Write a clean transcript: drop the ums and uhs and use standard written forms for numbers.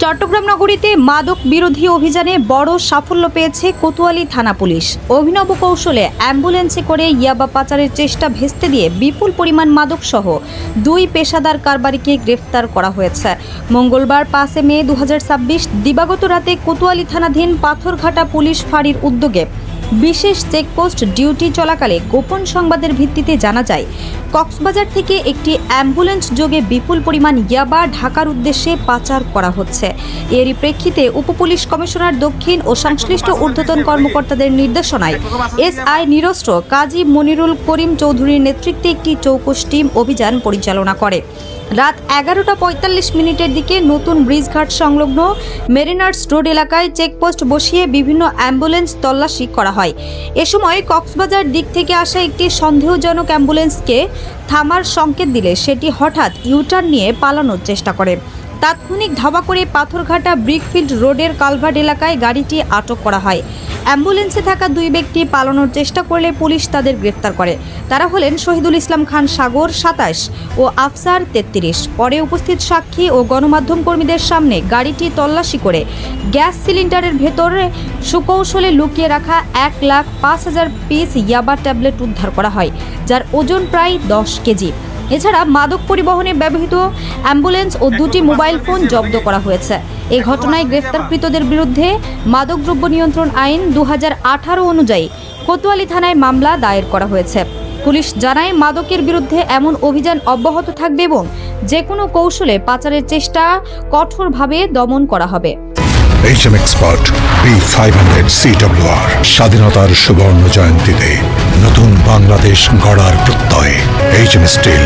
চট্টগ্রাম নগরীতে মাদক বিরোধী অভিযানে বড় সাফল্য পেয়েছে কোতোয়ালি থানা পুলিশ। অভিনব কৌশলে অ্যাম্বুলেন্সে করে ইয়াবা পাচারের চেষ্টা ভেস্তে দিয়ে বিপুল পরিমাণ মাদক সহ 2 পেশাদার কারবারিকে গ্রেফতার করা হয়েছে। মঙ্গলবার 5 মে 2026 দিবাগত রাতে কোতোয়ালি থানাধীন পাথরঘাটা পুলিশ ফাঁড়ির উদ্যোগে বিশেষ চেকপোস্ট ডিউটি চলাকালে গোপন সংবাদের ভিত্তিতে জানা যায় কক্সবাজার থেকে একটি অ্যাম্বুলেন্স যোগে বিপুল পরিমাণ ইয়াবা ঢাকার উদ্দেশ্যে পাচার করা হচ্ছে। এরই প্রেক্ষিতে উপপুলিশ কমিশনার দক্ষিণ ও সংশ্লিষ্ট ঊর্ধ্বতন কর্মকর্তাদের নির্দেশনায় এসআই নিরস্ত্র কাজী মনিরুল করিম চৌধুরীর নেতৃত্বে একটি চৌকস টিম অভিযান পরিচালনা করে। রাত 11:45 দিকে নতুন ব্রিজঘাট সংলগ্ন মেরিনার্স রোড এলাকায় চেকপোস্ট বসিয়ে বিভিন্ন অ্যাম্বুলেন্স তল্লাশি করা হয়। এ সময় কক্সবাজার দিক থেকে আসা একটি সন্দেহজনক অ্যাম্বুলেন্সকে থামার সংকেত দিলে সেটি হঠাৎ ইউটার্ন নিয়ে পালানোর চেষ্টা করে। তাৎক্ষণিক ধাওয়া করে পাথরঘাটা ব্রিকফিল্ড রোডের কালভার্ট এলাকায় গাড়িটি আটক করা হয়। অ্যাম্বুলেন্সে থাকা 2 ব্যক্তি পালানোর চেষ্টা করলে পুলিশ তাদের গ্রেফতার করে। তারা হলেন শহীদুল ইসলাম খান সাগর 27 ও আফসার 33। পরে উপস্থিত সাক্ষী ও গণমাধ্যম কর্মীদের সামনে গাড়িটি তল্লাশি করে গ্যাস সিলিন্ডারের ভেতরে সুকৌশলে লুকিয়ে রাখা 1,05,000 পিস ইয়াবা ট্যাবলেট উদ্ধার করা হয়, যার ওজন প্রায় 10 কেজি। এছাড়া মাদক পরিবহনে ব্যবহৃত অ্যাম্বুলেন্স ও 2টি মোবাইল ফোন জব্দ করা হয়েছে। এই ঘটনায় গ্রেফতারকৃতদের বিরুদ্ধে মাদকদ্রব্য নিয়ন্ত্রণ আইন 2018 অনুযায়ী কোতোয়ালি থানায় মামলা দায়ের করা হয়েছে। পুলিশ জানায় মাদকের বিরুদ্ধে এমন অভিযান অব্যাহত থাকবে এবং যে কোনো কৌশলে পাচারের চেষ্টা কঠোরভাবে দমন করা হবে। HM Expert B500 CWR স্বাধীনতার সুবর্ণ জয়ন্তীতে নতুন বাংলাদেশ গড়ার প্রত্যয় HM Steel।